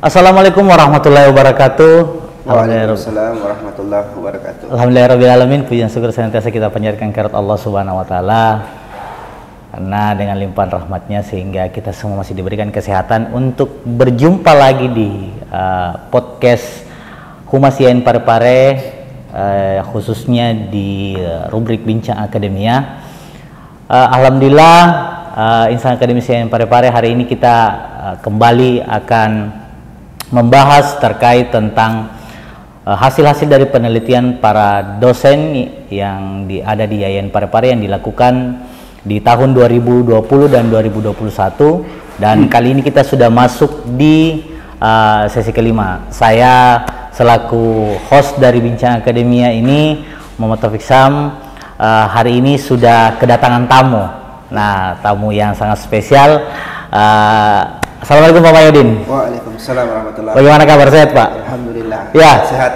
Assalamualaikum warahmatullahi wabarakatuh. Waalaikumsalam warahmatullahi wabarakatuh. Alhamdulillahirrahmanirrahim. Puji dan syukur senantiasa kita panjatkan kehadirat Allah Subhanahu wa taala. Karena dengan limpahan rahmatnya sehingga kita semua masih diberikan kesehatan untuk berjumpa lagi di podcast Humas YN Parepare, khususnya di rubrik Bincang Akademia. Alhamdulillah, Insan Akademisi YN Parepare hari ini kita kembali akan membahas terkait tentang hasil-hasil dari penelitian para dosen yang ada di YN Parepare yang dilakukan di tahun 2020 dan 2021, dan kali ini kita sudah masuk di sesi kelima. Saya selaku host dari Bincang Akademia ini, Muhammad Taufik Sam, hari ini sudah kedatangan tamu. Nah, tamu yang sangat spesial. Assalamualaikum Pak Mahyudin. Waalaikumsalam warahmatullahi wabarakatuh. Bagaimana kabar, sehat Pak? Alhamdulillah. Ya. Sehat.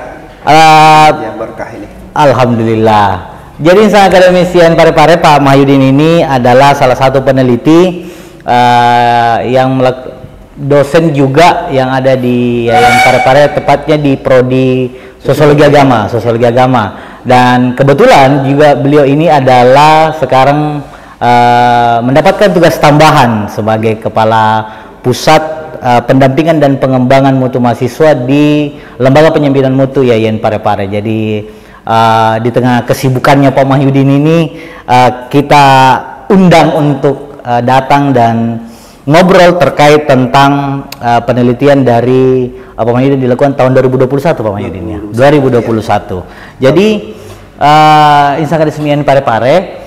Yang berkah ini. Alhamdulillah. Jadi Insan Akademisi YN Parepare, Pak Mahyudin ini adalah salah satu peneliti yang dosen juga yang ada di YN Parepare, tepatnya di prodi Sosiologi Agama. Dan kebetulan juga beliau ini adalah sekarang mendapatkan tugas tambahan sebagai kepala pusat pendampingan dan pengembangan mutu mahasiswa di Lembaga Penyeimpinan Mutu YN Parepare. Jadi di tengah kesibukannya Pak Mahyudin ini, kita undang untuk datang dan ngobrol terkait tentang penelitian dari Pak Mahyudin dilakukan tahun 2021 Pak Mahyudin ya. 2021. Jadi Insan Akademisi YN Parepare,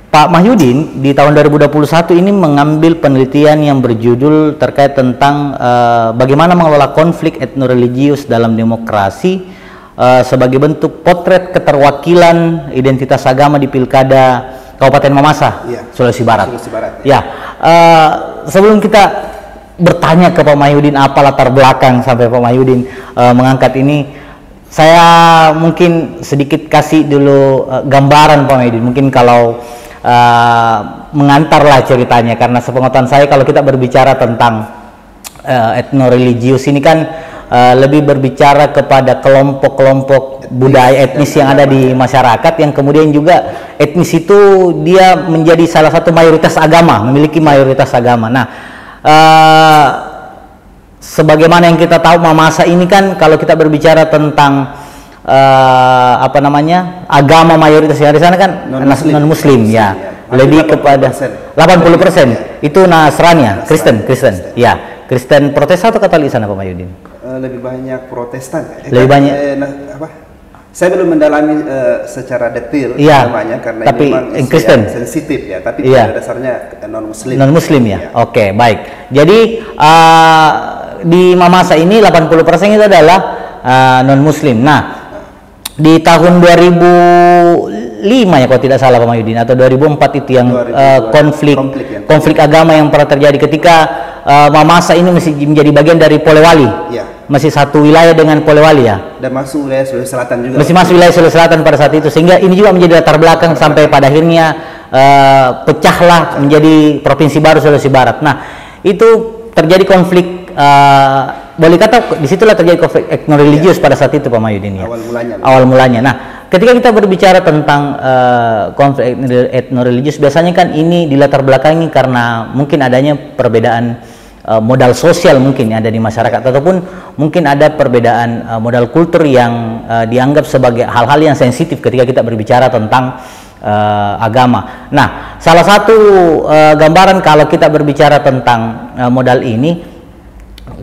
Pak Mahyudin di tahun 2021 ini mengambil penelitian yang berjudul terkait tentang bagaimana mengelola konflik etnoreligius dalam demokrasi sebagai bentuk potret keterwakilan identitas agama di Pilkada Kabupaten Mamasa, Sulawesi Barat. Ya, sebelum kita bertanya ke Pak Mahyudin apa latar belakang sampai Pak Mahyudin mengangkat ini, saya mungkin sedikit kasih dulu gambaran Pak Mahyudin. Mungkin kalau mengantarlah ceritanya, karena sepengetahuan saya kalau kita berbicara tentang etnoreligius ini kan lebih berbicara kepada kelompok-kelompok budaya etnis yang ada di masyarakat, yang kemudian juga etnis itu dia menjadi salah satu mayoritas agama, memiliki mayoritas agama. Nah, sebagaimana yang kita tahu Mamasa ini kan kalau kita berbicara tentang agama mayoritas yang di sana kan non muslim ya. Lebih kepada 80% itu Nasrani, Kristen ya. Kristen Protestan atau Katolik sana Pak Mahyudin? Lebih banyak Protestan. Lebih banyak. Saya belum mendalami secara detail namanya, karena tapi ini memang Kristen sensitif ya, tapi pada dasarnya non muslim ya. Oke, baik. Jadi di Mamasa ini 80% itu adalah non muslim. Nah, di tahun 2005 ya kalau tidak salah Pak Mahyudin, atau 2004 itu yang konflik agama yang pernah terjadi ketika Mamasa ini masih menjadi bagian dari Polewali. Ya. Masih satu wilayah dengan Polewali ya. Dan masuk wilayah Sulawesi Selatan juga. Masih masuk wilayah Sulawesi Selatan pada saat itu, sehingga ini juga menjadi latar belakang sampai pada akhirnya pecahlah menjadi provinsi baru Sulawesi Barat. Nah, itu terjadi konflik, boleh kata disitulah terjadi konflik etnoreligius pada saat itu Pak Mahyudin ya. Awal mulanya. Nah, ketika kita berbicara tentang konflik etnoreligius, biasanya kan ini dilatar belakangi karena mungkin adanya perbedaan modal sosial mungkin ada di masyarakat, ataupun mungkin ada perbedaan modal kultur yang dianggap sebagai hal-hal yang sensitif ketika kita berbicara tentang agama. Nah, salah satu gambaran kalau kita berbicara tentang modal ini,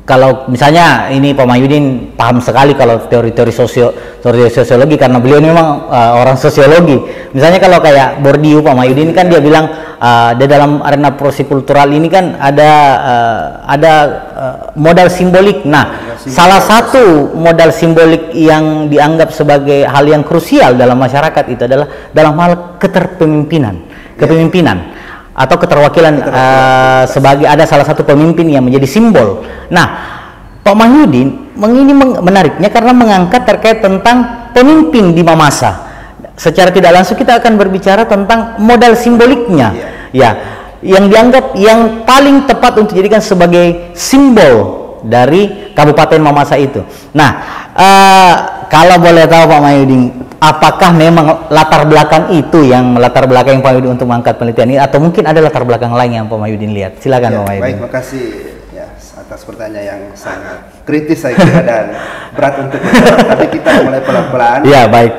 kalau misalnya ini Pak Mahyudin paham sekali kalau teori-teori sosiologi, karena beliau ini memang orang sosiologi. Misalnya kalau kayak Bourdieu, Pak Mahyudin kan dia bilang di dalam arena prosikultural ini kan ada modal simbolik. Nah, salah satu modal simbolik yang dianggap sebagai hal yang krusial dalam masyarakat itu adalah dalam hal kepemimpinan atau keterwakilan sebagai ada salah satu pemimpin yang menjadi simbol. Nah, Pak Mahyudin ini menariknya karena mengangkat terkait tentang pemimpin di Mamasa. Secara tidak langsung kita akan berbicara tentang modal simboliknya, ya, yang dianggap yang paling tepat untuk dijadikan sebagai simbol dari Kabupaten Mamasa itu. Nah, kalau boleh tahu Pak Mahyudin, apakah memang latar belakang itu yang latar belakang Pak Mahyudin untuk mengangkat penelitian ini, atau mungkin ada latar belakang lain yang Pak Mahyudin lihat? Silakan ya, Pak Mahyudin. Baik, makasih ya atas pertanyaan yang sangat kritis saya kira dan berat untuk kita. Tapi kita mulai pelan-pelan. Ya, baik.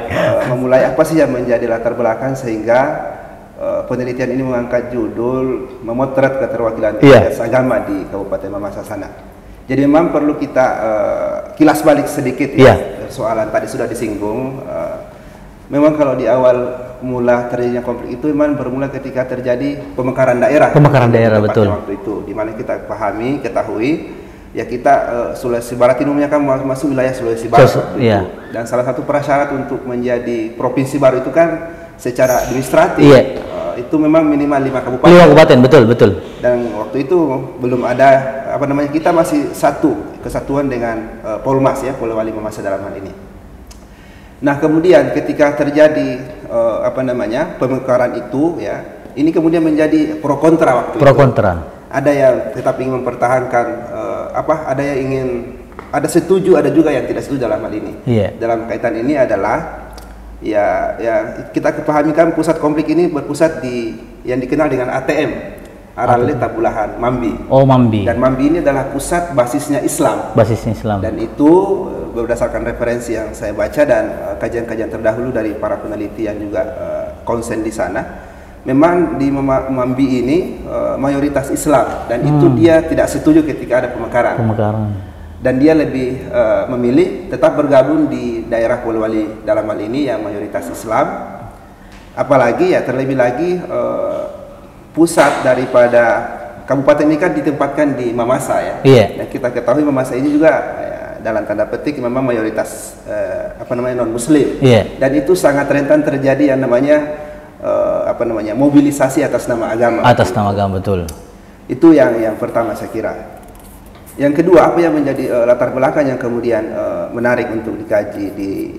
Memulai apa sih yang menjadi latar belakang sehingga penelitian ini mengangkat judul memotret keterwakilan lintas agama di Kabupaten Mamasa sana. Jadi memang perlu kita kilas balik sedikit ya. Persoalan tadi sudah disinggung. Memang kalau di awal mula terjadinya konflik itu memang bermula ketika terjadi pemekaran daerah. Pemekaran daerah, betul. Waktu itu, di mana kita pahami, ketahui, ya kita Sulawesi Barat ini umumnya kan masuk wilayah Sulawesi Barat. Dan salah satu prasyarat untuk menjadi provinsi baru itu kan secara administratif itu memang minimal 5 kabupaten. 5 kabupaten, betul. Dan waktu itu belum ada kita masih satu kesatuan dengan Polmas ya, Polewali Mamasa dalam hal ini. Nah, kemudian ketika terjadi pemekaran itu ya, ini kemudian menjadi pro kontra waktu itu. Ada yang tetap ingin mempertahankan ada setuju, ada juga yang tidak setuju dalam hal ini. Dalam kaitan ini adalah ya kita kepahami kan pusat konflik ini berpusat di yang dikenal dengan ATM, Arale Tabulahan, Mambi. Oh, Mambi. Dan Mambi ini adalah pusat basisnya Islam. Dan itu berdasarkan referensi yang saya baca dan kajian-kajian terdahulu dari para peneliti yang juga konsen di sana, memang di Mambi ini mayoritas Islam dan itu dia tidak setuju ketika ada pemekaran. Dan dia lebih memilih tetap bergabung di daerah Polewali dalam hal ini yang mayoritas Islam. Apalagi ya terlebih lagi pusat daripada kabupaten ini kan ditempatkan di Mamasa ya. Dan kita ketahui Mamasa ini juga dalam tanda petik memang mayoritas non muslim. Dan itu sangat rentan terjadi yang namanya mobilisasi atas nama agama. Betul. Itu yang pertama saya kira. Yang kedua, apa yang menjadi latar belakang yang kemudian menarik untuk dikaji di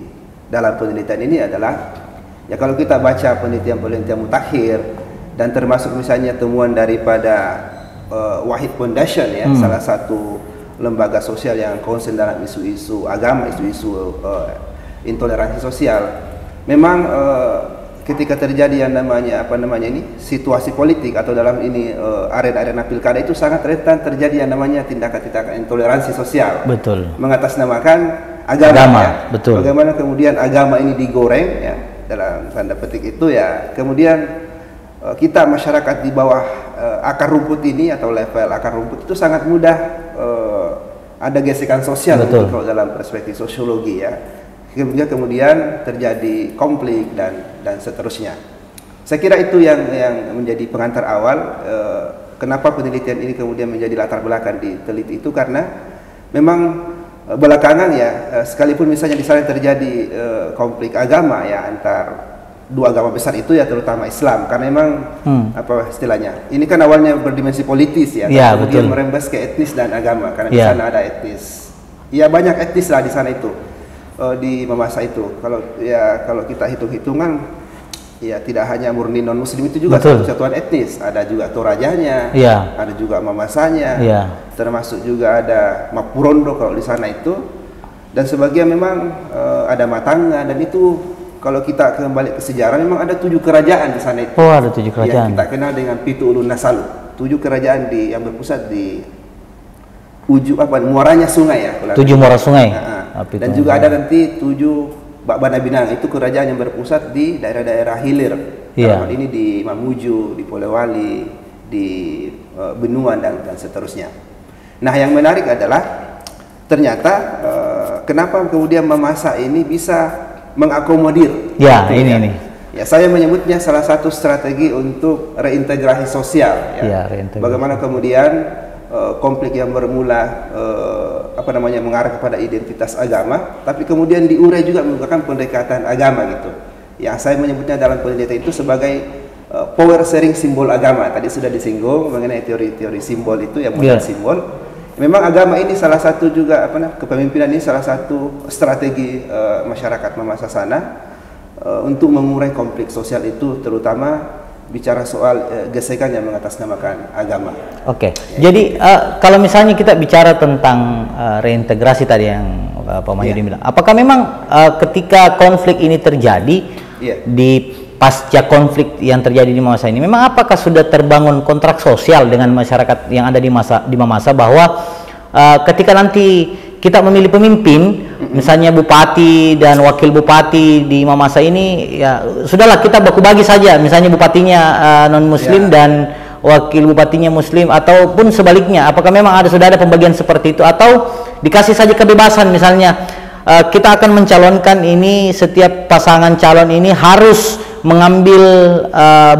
dalam penelitian ini adalah ya kalau kita baca penelitian mutakhir dan termasuk misalnya temuan daripada Wahid Foundation ya, salah satu lembaga sosial yang konsen dalam isu-isu agama, isu-isu intoleransi sosial. Memang ketika terjadi yang namanya situasi politik atau dalam ini arena pilkada itu sangat rentan terjadi yang namanya tindakan-tindakan intoleransi sosial. Betul. Mengatasnamakan agama. Ya. Betul. Bagaimana kemudian agama ini digoreng ya dalam tanda petik itu ya. Kemudian kita masyarakat di bawah akar rumput ini atau level akar rumput itu sangat mudah ada gesekan sosial kalau dalam perspektif sosiologi ya. Kemudian terjadi konflik dan seterusnya. Saya kira itu yang menjadi pengantar awal kenapa penelitian ini kemudian menjadi latar belakang diteliti itu karena memang belakangan ya sekalipun misalnya di sana terjadi konflik agama ya antar dua agama besar itu ya terutama Islam karena memang apa istilahnya ini kan awalnya berdimensi politis ya, kemudian merembes ke etnis dan agama karena di sana ada etnis ya banyak etnis lah di sana itu. Di Mamasa itu kalau kita hitung-hitungan ya tidak hanya murni non muslim itu juga satu satuan etnis, ada juga Torajanya, ada juga Mamasanya, termasuk juga ada Mapurondo kalau di sana itu dan sebagian memang ada Matanga dan itu kalau kita kembali ke sejarah memang ada 7 kerajaan di sana itu. Oh, ada 7 kerajaan. Yang kita kenal dengan Pitu Ulun Nasalu. 7 kerajaan yang berpusat di muaranya sungai ya. 7 muara sungai. Dan juga ada nanti 7 Bak Binang itu kerajaan yang berpusat di daerah-daerah hilir. Dalam ini di Mamuju, di Polewali, di Benuan dan seterusnya. Nah, yang menarik adalah ternyata kenapa kemudian Mamasa ini bisa mengakomodir. Ini. Ya, saya menyebutnya salah satu strategi untuk reintegrasi sosial. Bagaimana kemudian konflik yang bermula mengarah kepada identitas agama, tapi kemudian diurai juga menggunakan pendekatan agama gitu. Yang saya menyebutnya dalam penelitian itu sebagai power sharing simbol agama. Tadi sudah disinggung mengenai teori-teori simbol itu yang model simbol. Memang agama ini salah satu juga kepemimpinan ini salah satu strategi masyarakat Mamasa sana untuk mengurai konflik sosial itu terutama bicara soal gesekan yang mengatasnamakan agama. Oke. Jadi kalau misalnya kita bicara tentang reintegrasi tadi yang Pak Mahyudin bilang, apakah memang ketika konflik ini terjadi di pasca konflik yang terjadi di Mamasa ini, memang apakah sudah terbangun kontrak sosial dengan masyarakat yang ada di Mamasa bahwa ketika nanti kita memilih pemimpin, misalnya bupati dan wakil bupati di Mamasa ini, ya sudahlah kita baku bagi saja, misalnya bupatinya non muslim dan wakil bupatinya muslim, ataupun sebaliknya, apakah memang sudah ada pembagian seperti itu, atau dikasih saja kebebasan, misalnya kita akan mencalonkan ini, setiap pasangan calon ini harus mengambil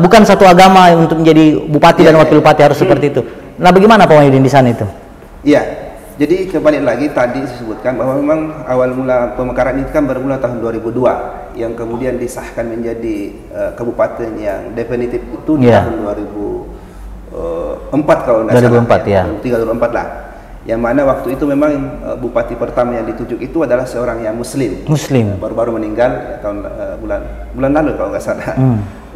bukan satu agama untuk menjadi bupati dan wakil bupati, harus seperti itu. Nah, bagaimana Pak Mahyudin di sana itu? Iya. Jadi kembali lagi tadi disebutkan bahwa memang awal mula pemekaran ini kan bermula tahun 2002, yang kemudian disahkan menjadi kabupaten yang definitif itu di tahun 2004 kalau tidak salah. 2004 ya. 2004 lah. Yang mana waktu itu memang bupati pertama yang ditunjuk itu adalah seorang yang muslim. Baru-baru meninggal ya, tahun bulan lalu kalau nggak salah.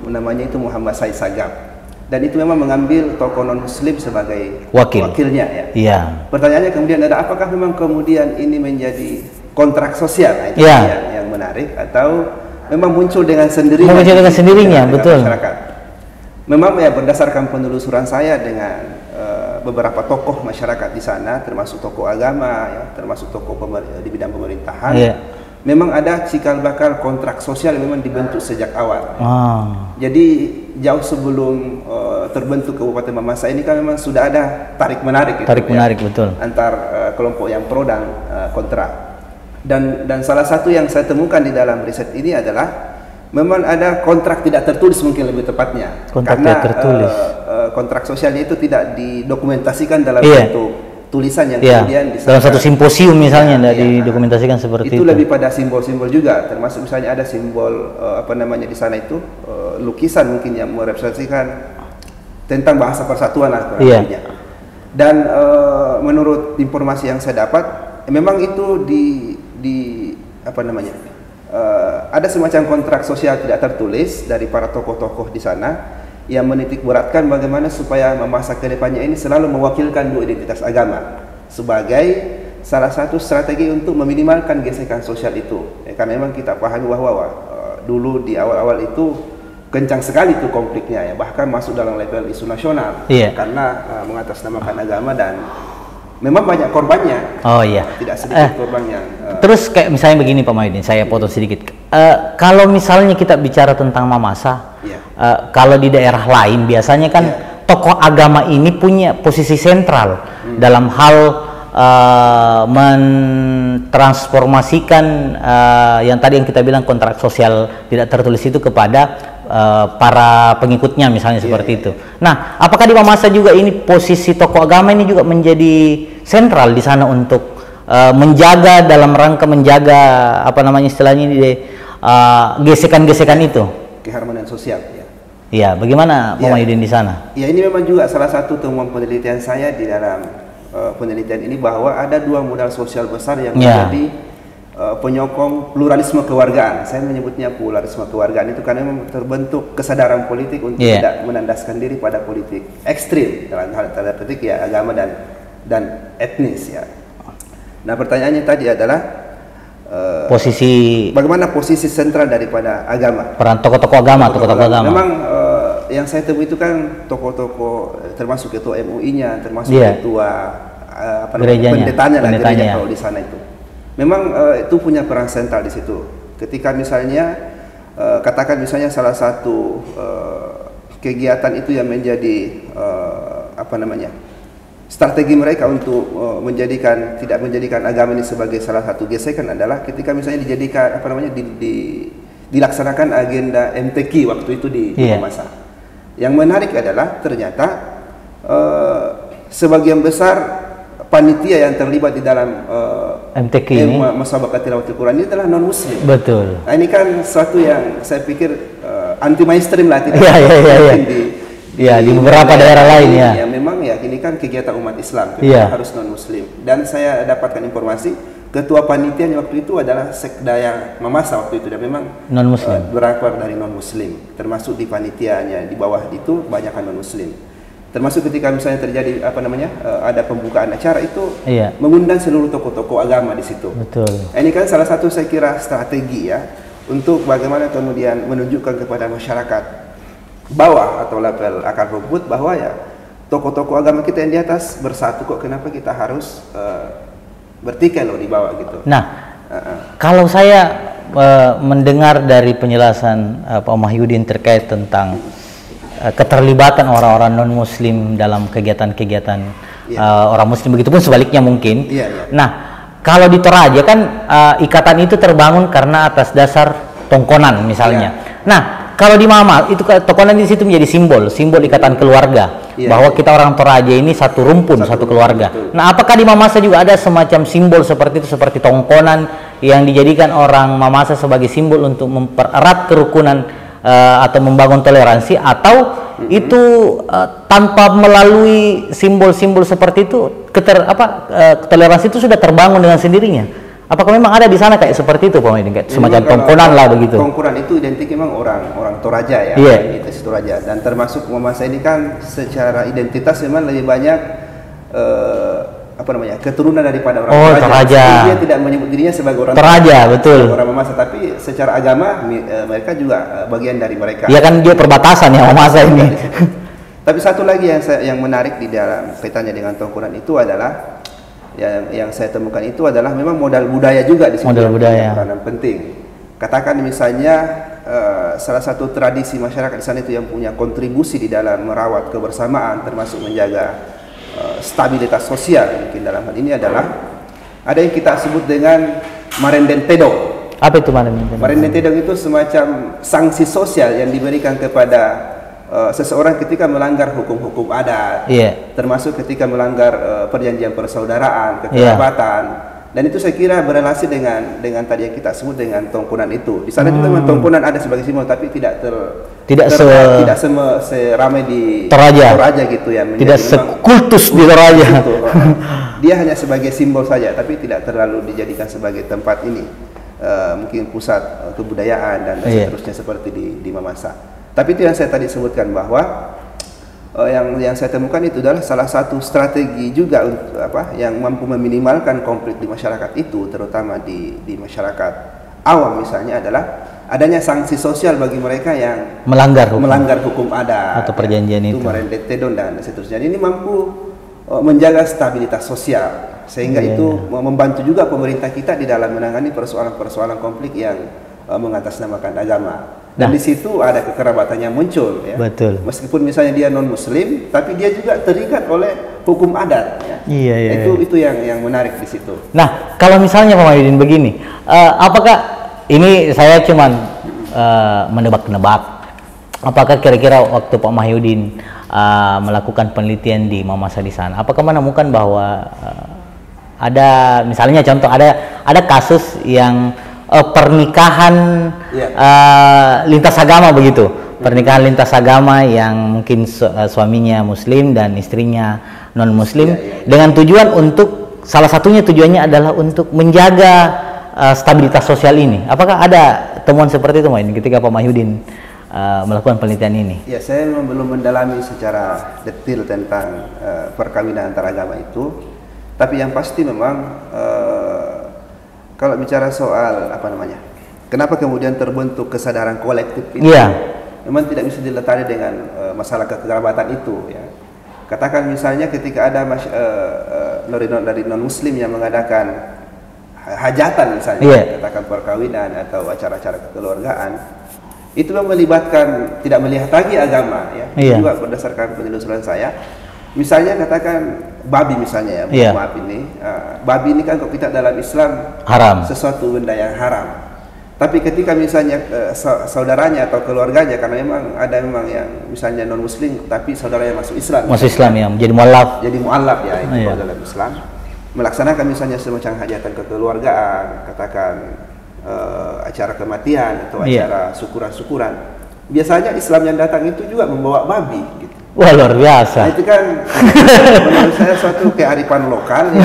Namanya itu Muhammad Said Sagaf. Dan itu memang mengambil tokoh non muslim sebagai wakilnya ya. Iya. Pertanyaannya kemudian ada, apakah memang kemudian ini menjadi kontrak sosial? Nah, itu yang menarik, atau memang muncul dengan sendirinya? Muncul dengan sendirinya, betul. Masyarakat. Memang ya berdasarkan penelusuran saya dengan beberapa tokoh masyarakat di sana, termasuk tokoh agama ya, termasuk tokoh di bidang pemerintahan. Memang ada cikal bakal kontrak sosial yang memang dibentuk sejak awal. Jadi jauh sebelum terbentuk Kabupaten Mamasa ini kan memang sudah ada tarik menarik betul, antar kelompok yang pro dan kontra. Dan salah satu yang saya temukan di dalam riset ini adalah memang ada kontrak tidak tertulis, mungkin lebih tepatnya, karena kontrak sosialnya itu tidak didokumentasikan dalam bentuk tulisan yang kemudian dalam satu simposium misalnya didokumentasikan seperti itu. Itu lebih pada simbol-simbol juga, termasuk misalnya ada simbol di sana itu lukisan mungkin yang merepresentasikan tentang bahasa persatuan lah kurang. Dan menurut informasi yang saya dapat, memang itu ada semacam kontrak sosial tidak tertulis dari para tokoh-tokoh di sana yang menitik beratkan bagaimana supaya masa kedepannya ini selalu mewakilkan dua identitas agama sebagai salah satu strategi untuk meminimalkan gesekan sosial itu. Karena memang kita pahami bahwa dulu di awal-awal itu kencang sekali itu konfliknya ya, bahkan masuk dalam level isu nasional karena mengatasnamakan agama, dan memang banyak korbannya. Tidak sedikit korban yang terus kayak misalnya begini Pak Mahyudin, saya potong sedikit. Kalau misalnya kita bicara tentang Mamasa, kalau di daerah lain biasanya kan tokoh agama ini punya posisi sentral dalam hal mentransformasikan yang tadi yang kita bilang kontrak sosial tidak tertulis itu kepada para pengikutnya misalnya seperti itu. Nah, apakah di Mamasa juga ini posisi tokoh agama ini juga menjadi sentral di sana untuk menjaga, dalam rangka menjaga istilahnya gesekan-gesekan itu, keharmonisan sosial ya. Bagaimana Pak Mahyudin di sana? Ya, ini memang juga salah satu temuan penelitian saya di dalam penelitian ini, bahwa ada dua modal sosial besar yang menjadi penyokong pluralisme kewargaan. Saya menyebutnya pluralisme kewargaan itu karena memang terbentuk kesadaran politik untuk tidak menandaskan diri pada politik ekstrim dalam hal tanda petik agama dan etnis ya. Nah, pertanyaannya tadi adalah bagaimana posisi sentral daripada agama, peran tokoh-tokoh agama. Memang yang saya temui itu kan tokoh-tokoh, termasuk ketua MUI-nya, termasuk ketua pendetanya gereja kalau di sana itu. Memang itu punya peran sentral di situ. Ketika misalnya katakan misalnya salah satu kegiatan itu yang menjadi strategi mereka untuk tidak menjadikan agama ini sebagai salah satu gesekan adalah ketika misalnya dijadikan dilaksanakan agenda MTQ waktu itu di Mamasa. Yang menarik adalah ternyata sebagian besar panitia yang terlibat di dalam MTQ ini, Musabaqah Tilawatil Quran, ini adalah non muslim. Betul. Nah, ini kan sesuatu yang saya pikir anti mainstream lah, tidak di beberapa daerah lain ya. Memang ya ini kan kegiatan umat Islam, harus non muslim. Dan saya dapatkan informasi ketua panitianya waktu itu adalah sekda yang Mamasa waktu itu, dan memang Non Muslim. berasal dari non Muslim, termasuk di panitianya di bawah itu banyak non Muslim. Termasuk ketika misalnya terjadi ada pembukaan acara itu, mengundang seluruh tokoh-tokoh agama di situ. Betul. Ini kan salah satu saya kira strategi ya untuk bagaimana kemudian menunjukkan kepada masyarakat bawah atau level akar rumput bahwa ya tokoh-tokoh agama kita yang di atas bersatu kok, kenapa kita harus bertikai loh di bawah gitu. Nah, kalau saya mendengar dari penjelasan Pak Mahyudin terkait tentang keterlibatan orang-orang non-Muslim dalam kegiatan-kegiatan orang Muslim, begitupun sebaliknya mungkin. Nah, kalau di Toraja kan ikatan itu terbangun karena atas dasar tongkonan misalnya. Nah, kalau di Mama itu tongkonan di situ menjadi simbol ikatan keluarga. Bahwa kita orang Toraja ini satu rumpun, satu keluarga. Betul. Nah, apakah di Mamasa juga ada semacam simbol seperti itu, seperti tongkonan yang dijadikan orang Mamasa sebagai simbol untuk mempererat kerukunan atau membangun toleransi, atau itu tanpa melalui simbol-simbol seperti itu toleransi itu sudah terbangun dengan sendirinya? Apakah memang ada di sana kayak seperti itu, Pak Mahyudin, kayak semacam tongkonan lah begitu? Tongkonan itu identik memang orang Toraja ya, identitas Toraja, dan termasuk Mamasa ini kan secara identitas memang lebih banyak keturunan daripada orang Toraja. Dia tidak menyebut dirinya sebagai orang Toraja, betul. Orang Mamasa, tapi secara agama mereka juga bagian dari mereka. Iya kan, dia perbatasan ya Mamasa ini. Tapi satu lagi yang menarik di dalam kaitannya dengan tongkonan itu adalah yang saya temukan itu adalah memang modal budaya juga di sini. Modal budaya. Peranan penting. Katakan misalnya salah satu tradisi masyarakat di sana itu yang punya kontribusi di dalam merawat kebersamaan, termasuk menjaga stabilitas sosial. Mungkin dalam hal ini adalah ada yang kita sebut dengan Marenden Tedong. Apa itu Marenden Tedong? Marenden Tedong itu semacam sanksi sosial yang diberikan kepada seseorang ketika melanggar hukum-hukum adat, termasuk ketika melanggar perjanjian persaudaraan, kekerabatan, dan itu saya kira berelasi dengan tadi yang kita sebut dengan tongkonan itu. Di sana juga memang tongkonan ada sebagai simbol, tapi tidak seramai di Toraja gitu ya. Tidak sekultus di Toraja. Dia hanya sebagai simbol saja, tapi tidak terlalu dijadikan sebagai tempat ini mungkin pusat kebudayaan dan seterusnya seperti di Mamasa. Tapi itu yang saya tadi sebutkan bahwa yang saya temukan itu adalah salah satu strategi juga untuk yang mampu meminimalkan konflik di masyarakat itu, terutama di masyarakat awam misalnya, adalah adanya sanksi sosial bagi mereka yang melanggar hukum adat atau perjanjian itu. Marenden Tedong dan seterusnya. Ini mampu menjaga stabilitas sosial, sehingga itu membantu juga pemerintah kita di dalam menangani persoalan-persoalan konflik yang mengatasnamakan agama. Dan di situ ada kekerabatannya muncul ya. Betul. Meskipun misalnya dia non Muslim, tapi dia juga terikat oleh hukum adat ya. Itu yang menarik di situ. Nah, kalau misalnya Pak Mahyudin begini, apakah ini saya cuman menebak-nebak, apakah kira-kira waktu Pak Mahyudin melakukan penelitian di Mamasa di sana, apakah menemukan bahwa ada misalnya contoh ada kasus yang pernikahan lintas agama begitu, pernikahan lintas agama yang mungkin suaminya Muslim dan istrinya non Muslim, dengan tujuan untuk salah satunya tujuannya adalah untuk menjaga stabilitas sosial ini. Apakah ada temuan seperti itu ketika Pak Mahyudin melakukan penelitian ini? Ya, saya belum mendalami secara detail tentang perkawinan antar agama itu, tapi yang pasti memang kalau bicara soal kenapa kemudian terbentuk kesadaran kolektif ini, memang tidak bisa diletakkan dengan masalah kekerabatan itu ya. Katakan misalnya ketika ada dari non Muslim yang mengadakan hajatan misalnya, katakan perkawinan atau acara-acara kekeluargaan, itu melibatkan, tidak melihat lagi agama ya. Juga berdasarkan penelusuran saya, misalnya katakan babi misalnya ya, maaf ini, babi ini kan kalau kita dalam Islam haram, sesuatu benda yang haram. Tapi ketika misalnya saudaranya atau keluarganya, karena memang ada yang misalnya non Muslim tapi saudaranya masuk Islam, ya, menjadi mualaf ya, itu dalam Islam, melaksanakan misalnya semacam hajatan kekeluargaan, katakan acara kematian atau acara syukuran-syukuran, biasanya Islam yang datang itu juga membawa babi gitu. Wah, luar biasa. Nah, itu kan menurut saya suatu kearifan lokal ya.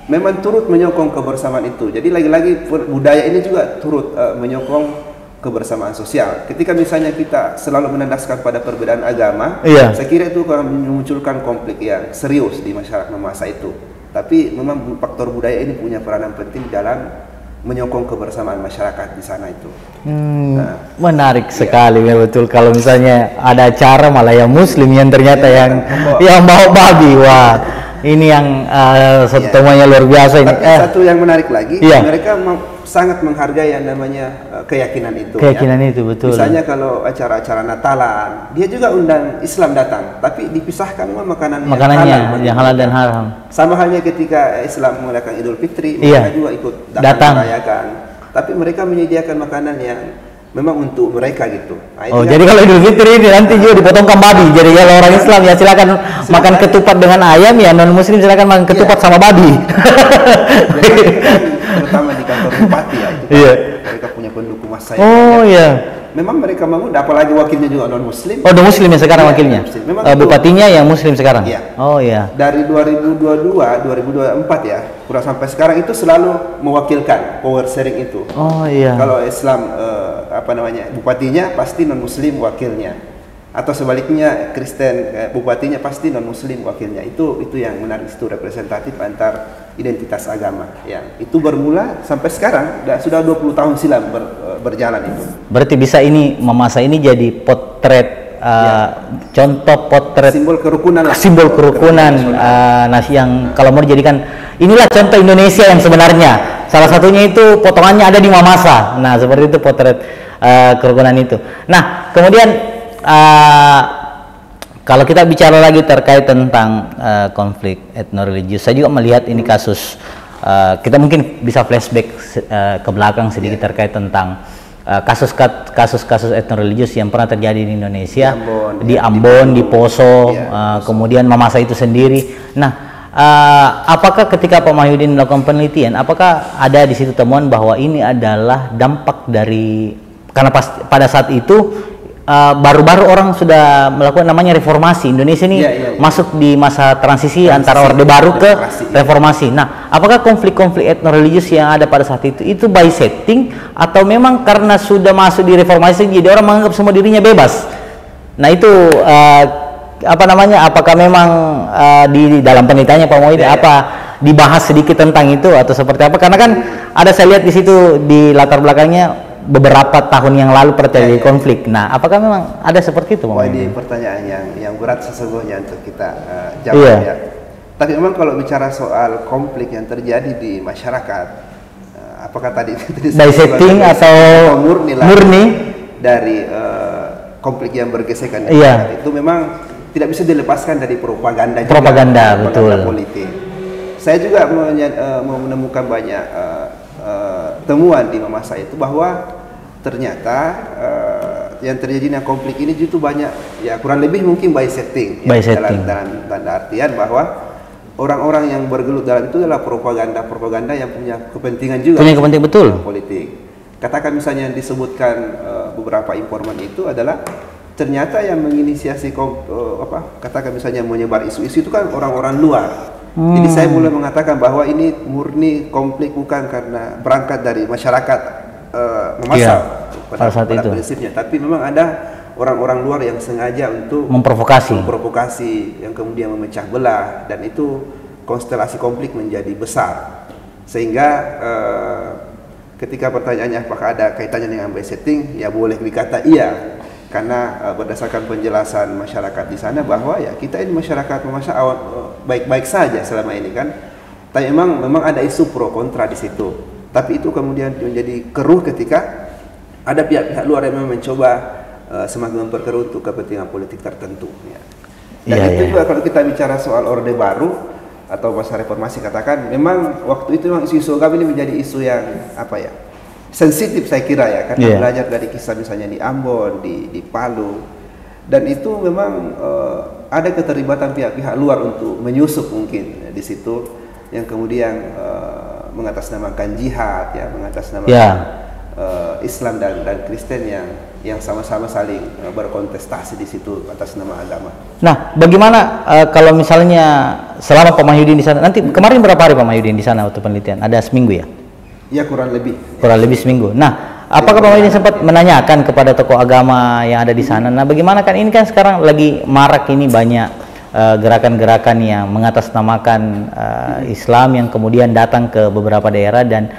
memang turut menyokong kebersamaan itu. Jadi lagi-lagi budaya ini juga turut menyokong kebersamaan sosial. Ketika misalnya kita selalu menandaskan pada perbedaan agama, saya kira itu akan memunculkan konflik yang serius di masyarakat masa itu. Tapi memang faktor budaya ini punya peranan penting dalam menyokong kebersamaan masyarakat di sana itu. Menarik sekali ya, betul. Kalau misalnya ada acara malah yang Muslim yang ternyata yang bawa babi, wah. Ini yang satu temuannya luar biasa ini. Tapi satu yang menarik lagi, mereka sangat menghargai yang namanya keyakinan itu. Keyakinan itu, betul. Misalnya kalau acara-acara Natalan, dia juga undang Islam datang, tapi dipisahkan makanannya yang halal dan haram. Sama halnya ketika Islam merayakan Idul Fitri, mereka juga ikut datang merayakan. Tapi mereka menyediakan makanan yang memang untuk mereka gitu. Jadi kalau Idul Fitri ini nanti juga dipotongkan babi. Jadi kalau orang Islam ya silakan makan ketupat dengan ayam, ya non Muslim silakan makan ketupat sama babi. Terutama di kantor bupati ya itu. Mereka punya pendukung massa. Memang mereka mengundang, apalagi wakilnya juga non Muslim. Non Muslim ya sekarang wakilnya. Bupatinya yang Muslim sekarang. Dari 2022, 2024 ya, kurang sampai sekarang itu selalu mewakilkan power sharing itu. Kalau Islam bupatinya pasti non Muslim wakilnya, atau sebaliknya Kristen bupatinya pasti non Muslim wakilnya. Itu yang menarik, itu representatif antar identitas agama. Itu bermula sampai sekarang sudah 20 tahun silam berjalan itu. Berarti bisa ini memasa ini jadi potret contoh potret simbol kerukunan yang kalau mau dijadikan inilah contoh Indonesia yang sebenarnya. Salah satunya itu potongannya ada di Mamasa. Nah, seperti itu potret kerukunan itu. Nah, kemudian kalau kita bicara lagi terkait tentang konflik etnoreligius, saya juga melihat ini kasus, kita mungkin bisa flashback ke belakang sedikit terkait tentang kasus-kasus etnoreligius yang pernah terjadi di Indonesia, di Ambon, di Poso, kemudian Mamasa itu sendiri. Nah, apakah ketika Pak Mahyudin melakukan penelitian, apakah ada di situ temuan bahwa ini adalah dampak dari, karena pada saat itu baru-baru orang sudah melakukan namanya reformasi. Indonesia ini masuk di masa transisi antara Orde Baru ke reformasi. Nah, apakah konflik-konflik etnoreligius yang ada pada saat itu by setting atau memang karena sudah masuk di reformasi jadi orang menganggap semua dirinya bebas? Nah, itu apakah memang di dalam penelitiannya Pak Muhyiddin dibahas sedikit tentang itu atau seperti apa? Karena kan ada saya lihat di situ di latar belakangnya beberapa tahun yang lalu terjadi konflik. Nah, apakah memang ada seperti itu? Ini pertanyaan yang berat sesungguhnya untuk kita jawab ya. Tapi memang kalau bicara soal konflik yang terjadi di masyarakat, apakah tadi by setting atau murni dari konflik yang bergesekan itu memang tidak bisa dilepaskan dari propaganda betul. Politik. Saya juga menemukan banyak temuan di masa itu bahwa ternyata yang terjadinya konflik ini justru banyak kurang lebih mungkin by setting. Dalam tanda artian bahwa orang-orang yang bergelut dalam itu adalah propaganda yang punya kepentingan juga. Punya kepentingan betul. Politik. Katakan misalnya yang disebutkan beberapa informan itu adalah ternyata yang menginisiasi katakan misalnya menyebar isu-isu itu kan orang-orang luar. Jadi saya mulai mengatakan bahwa ini murni konflik bukan karena berangkat dari masyarakat Mamasa pada prinsipnya, tapi memang ada orang-orang luar yang sengaja untuk memprovokasi yang kemudian memecah belah, dan itu konstelasi konflik menjadi besar sehingga ketika pertanyaannya apakah ada kaitannya dengan by setting, ya boleh dikata iya. Karena berdasarkan penjelasan masyarakat di sana bahwa kita ini masyarakat Mamasa baik-baik saja selama ini kan, tapi memang ada isu pro kontra di situ. Tapi itu kemudian menjadi keruh ketika ada pihak-pihak luar yang memang mencoba semakin memperkeruh untuk kepentingan politik tertentu. Dan itu juga kalau kita bicara soal Orde Baru atau masa reformasi, katakan memang waktu itu memang isu agama ini menjadi isu yang sensitif saya kira karena belajar dari kisah misalnya di Ambon, di Palu, dan itu memang ada keterlibatan pihak-pihak luar untuk menyusup mungkin di situ yang kemudian mengatasnamakan jihad, mengatasnamakan Islam dan Kristen yang sama-sama saling berkontestasi di situ atas nama agama. Nah, bagaimana kalau misalnya selama Pak Mahyudin di sana, nanti kemarin berapa hari Pak Mahyudin di sana waktu penelitian? Ada seminggu ya? Ya kurang lebih. Kurang lebih seminggu. Nah, apakah Pak Mahyudin sempat menanyakan kepada tokoh agama yang ada di sana? Nah, bagaimana kan ini kan sekarang lagi marak ini banyak gerakan-gerakan yang mengatasnamakan Islam yang kemudian datang ke beberapa daerah dan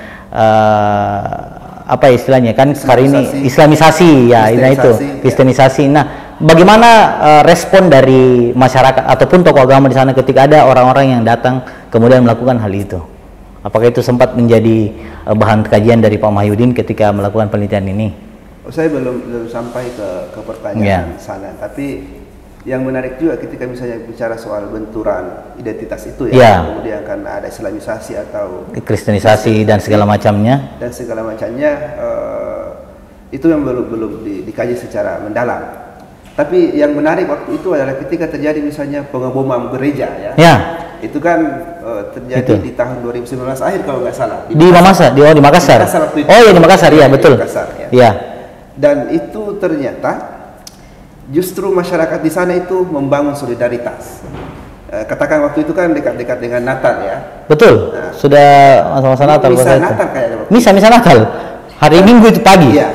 apa istilahnya kan hari ini Islamisasi ya, itu Kristenisasi. Nah, bagaimana respon dari masyarakat ataupun tokoh agama di sana ketika ada orang-orang yang datang kemudian melakukan hal itu? Apakah itu sempat menjadi bahan kajian dari Pak Mahyudin ketika melakukan penelitian ini? Saya belum sampai ke pertanyaan sana, tapi yang menarik juga ketika misalnya bicara soal benturan identitas itu ya, kemudian kan ada Islamisasi atau Kristenisasi dan segala macamnya. Dan segala macamnya itu yang belum dikaji secara mendalam. Tapi yang menarik waktu itu adalah ketika terjadi misalnya pengeboman gereja ya. Itu kan terjadi di tahun 2019 akhir kalau nggak salah. Di Makassar, di Makassar. Oh ya di Makassar ya betul. Ya. Dan itu ternyata justru masyarakat di sana itu membangun solidaritas. Katakan waktu itu kan dekat-dekat dengan Natal ya. Betul. Nah, sudah masa-masa Natal. Misa Natal kayaknya. Misa Natal. Hari Minggu itu pagi. Iya.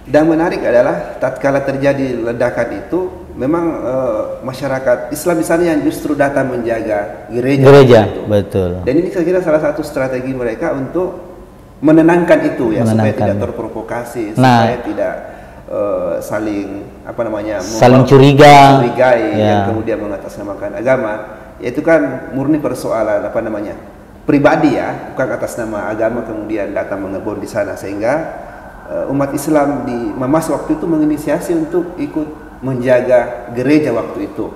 Dan menarik adalah tatkala terjadi ledakan itu, memang masyarakat Islam di sana yang justru datang menjaga gereja. Betul. Dan ini saya kira salah satu strategi mereka untuk menenangkan itu ya, supaya tidak terprovokasi, supaya tidak saling curigai yang kemudian mengatasnamakan agama. Yaitu kan murni persoalan pribadi ya, bukan atas nama agama kemudian datang mengebor di sana, sehingga umat Islam di Mamas waktu itu menginisiasi untuk ikut menjaga gereja waktu itu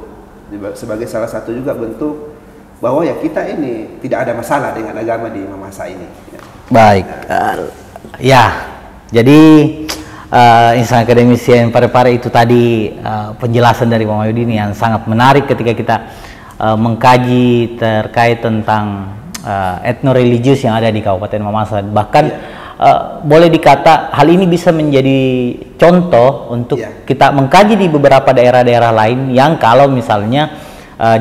sebagai salah satu juga bentuk bahwa ya kita ini tidak ada masalah dengan agama di Mamasa ini. Baik, jadi insan akademisi yang pare-pare itu tadi penjelasan dari Pak Mahyudin yang sangat menarik ketika kita mengkaji terkait tentang etnoreligius yang ada di Kabupaten Mamasa. Bahkan boleh dikata hal ini bisa menjadi contoh untuk kita mengkaji di beberapa daerah-daerah lain yang kalau misalnya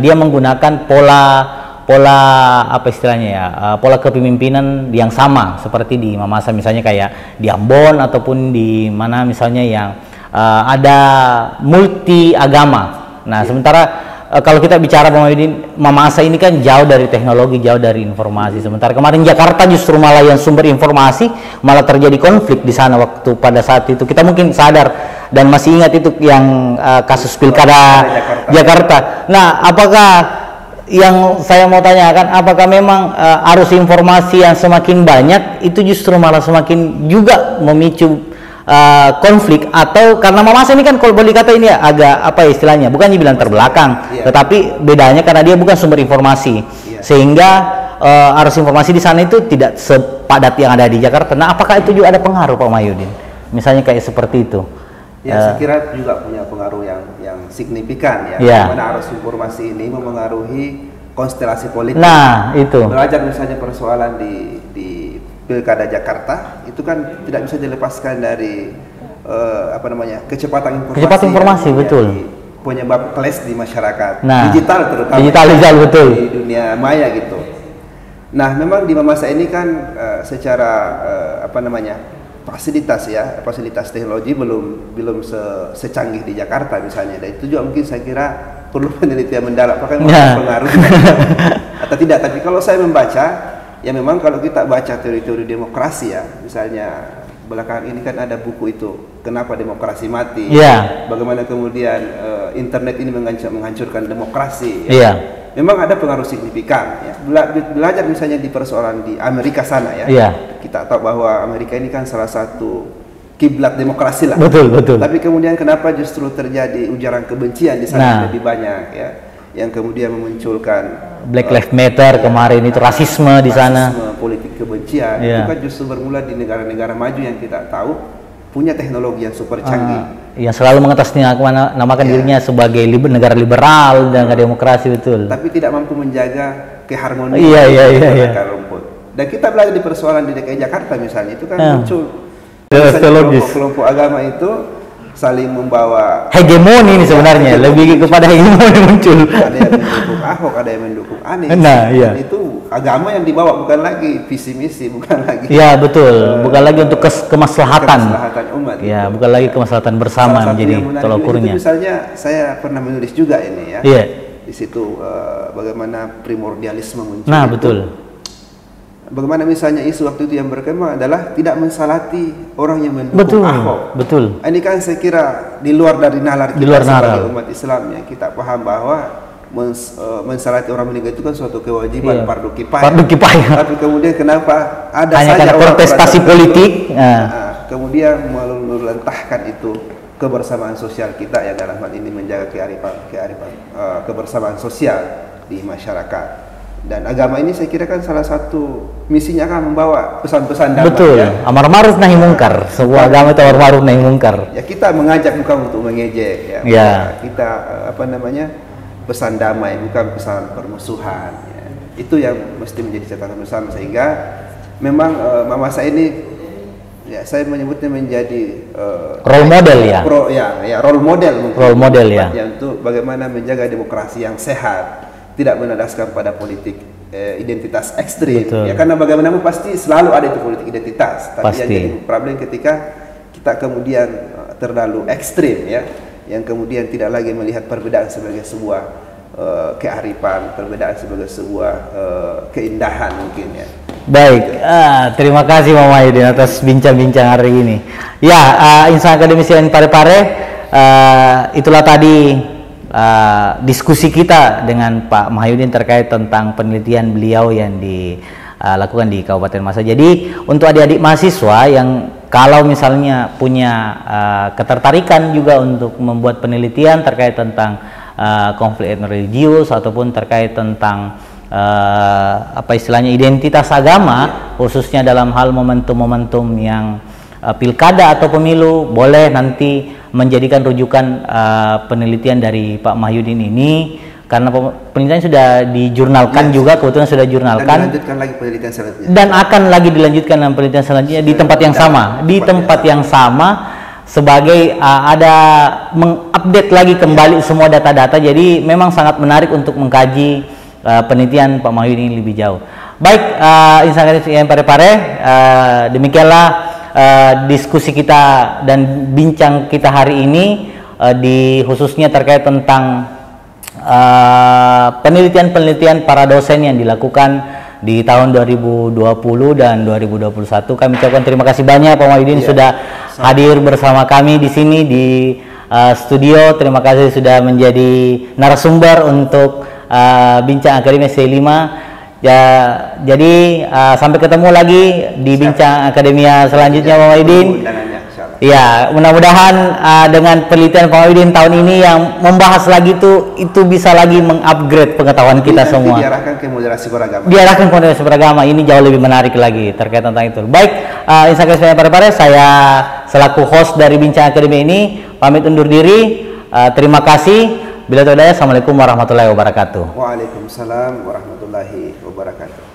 dia menggunakan pola apa istilahnya ya, pola kepemimpinan yang sama seperti di Mamasa, misalnya kayak di Ambon ataupun di mana misalnya yang ada multi agama. Nah, sementara kalau kita bicara Mamasa ini kan jauh dari teknologi, jauh dari informasi. Sementara kemarin Jakarta justru malah yang sumber informasi, malah terjadi konflik di sana waktu pada saat itu. Kita mungkin sadar dan masih ingat itu yang kasus pilkada Jakarta. Nah, apakah yang saya mau tanyakan, apakah memang arus informasi yang semakin banyak itu justru malah semakin juga memicu konflik, atau karena Mamasa ini kan kalau boleh dikata ini ya agak apa istilahnya, bukan dibilang terbelakang, tetapi bedanya karena dia bukan sumber informasi, sehingga arus informasi di sana itu tidak sepadat yang ada di Jakarta. Nah, apakah itu juga ada pengaruh Pak Mahyudin? Misalnya kayak seperti itu. Ya, saya kira juga punya pengaruh yang signifikan ya. Karena arus informasi ini memengaruhi konstelasi politik. Nah, itu. Belajar misalnya persoalan di Pilkada Jakarta itu kan tidak bisa dilepaskan dari kecepatan informasi betul. Penyebab clash di masyarakat, digital terutama betul di dunia maya gitu. Nah, memang di Mamasa ini kan secara fasilitas teknologi belum secanggih di Jakarta misalnya. Dan itu juga mungkin saya kira perlu penelitian mendalam apakah pengaruh atau tidak. Tapi kalau saya membaca, ya memang kalau kita baca teori-teori demokrasi ya, misalnya belakangan ini kan ada buku itu, Kenapa Demokrasi Mati, bagaimana kemudian internet ini menghancurkan demokrasi ya. Memang ada pengaruh signifikan ya. Belajar misalnya di persoalan di Amerika sana ya, kita tahu bahwa Amerika ini kan salah satu kiblat demokrasi lah. Betul. Tapi kemudian kenapa justru terjadi ujaran kebencian di sana lebih banyak ya, yang kemudian memunculkan Black Lives Matter kemarin itu, rasisme di sana, politik kebencian. Itu kan justru bermula di negara-negara maju yang kita tahu punya teknologi yang super canggih, yang selalu mengatasnamakan dirinya sebagai negara liberal dan demokrasi, betul. Tapi tidak mampu menjaga keharmonisan iya. rumput. Dan kita belajar di persoalan di DKI Jakarta misalnya, itu kan muncul teologis. Kelompok agama itu saling membawa Hegemoni ini sebenarnya, lebih kepada hegemoni muncul. Ada yang mendukung Ahok, ada yang mendukung Anies. Nah, iya. Dan itu agama yang dibawa, bukan lagi visi misi, bukan lagi. Iya betul, bukan lagi untuk kemaslahatan. Kemaslahatan umat. Ya, bukan lagi kemaslahatan bersama menjadi tolak ukurnya. Misalnya saya pernah menulis juga ini ya. Iya. Di situ bagaimana primordialisme muncul. Nah, itu. betul. Bagaimana misalnya isu waktu itu yang berkembang adalah tidak mensalati orang yang mendukung Ahok. Betul. Ini kan saya kira di luar dari nalar kita sebagai umat Islam, yang kita paham bahwa mensalati orang meninggal itu kan suatu kewajiban, fardu kifayah. Fardu kifayah. Tapi kemudian kenapa ada hanya saja karena kontestasi politik, kemudian meluluhlantahkan itu kebersamaan sosial kita, ya dalam hal ini menjaga kebersamaan sosial di masyarakat. Dan agama ini saya kira kan salah satu misinya kan membawa pesan-pesan damai. Betul. Ya. Amar ma'ruf nahi mungkar. Sebuah agama itu amar ma'ruf nahi mungkar. Ya, kita mengajak bukan untuk mengejek ya. Ya. Kita pesan damai, bukan pesan permusuhan ya. Itu yang mesti menjadi catatan bersama, sehingga memang mama saya ini, ya saya menyebutnya menjadi role model ya. Role model mungkin. Role model ya. Untuk bagaimana menjaga demokrasi yang sehat, tidak menandaskan pada politik identitas ekstrim. Betul. Ya, karena bagaimanapun pasti selalu ada itu politik identitas. Tapi yang jadi problem ketika kita kemudian terlalu ekstrim ya, yang kemudian tidak lagi melihat perbedaan sebagai sebuah kearifan, perbedaan sebagai sebuah keindahan mungkin ya. Baik, terima kasih Mama Aidin atas bincang-bincang hari ini. Ya, Insan Akademisi yang Parepare, itulah tadi diskusi kita dengan Pak Mahyudin terkait tentang penelitian beliau yang dilakukan di Kabupaten Mamasa. Jadi untuk adik-adik mahasiswa yang kalau misalnya punya ketertarikan juga untuk membuat penelitian terkait tentang konflik etnoreligius ataupun terkait tentang apa istilahnya identitas agama, khususnya dalam hal momentum-momentum yang pilkada atau pemilu, boleh nanti menjadikan rujukan penelitian dari Pak Mahyudin ini, karena penelitian sudah dijurnalkan juga, kebetulan sudah dijurnalkan. Dan dilanjutkan lagi penelitian selanjutnya. Dan akan lagi dilanjutkan dalam penelitian selanjutnya di tempat yang sama, sebagai ada mengupdate lagi kembali semua data-data. Jadi memang sangat menarik untuk mengkaji penelitian Pak Mahyudin ini lebih jauh. Baik, Insan Akademisi yang Parepare, demikianlah diskusi kita dan bincang kita hari ini, khususnya terkait tentang penelitian-penelitian para dosen yang dilakukan di tahun 2020 dan 2021. Kami ucapkan terima kasih banyak Pak Mahyudin sudah hadir bersama kami di sini di studio. Terima kasih sudah menjadi narasumber untuk Bincang Akademia C5. Ya, jadi sampai ketemu lagi di Bincang Akademia selanjutnya Pak Mahyudin. Ya, mudah-mudahan dengan penelitian Pak Mahyudin tahun ini yang membahas lagi itu bisa lagi mengupgrade pengetahuan kita semua. Diarahkan ke moderasi beragama. Diarahkan ke moderasi beragama, ini jauh lebih menarik lagi terkait tentang itu. Baik, Insan Akademisi Parepare, saya selaku host dari Bincang Akademia ini pamit undur diri. Terima kasih. Bila tidak, assalamualaikum warahmatullahi wabarakatuh. Waalaikumsalam warahmatullahi wabarakatuh.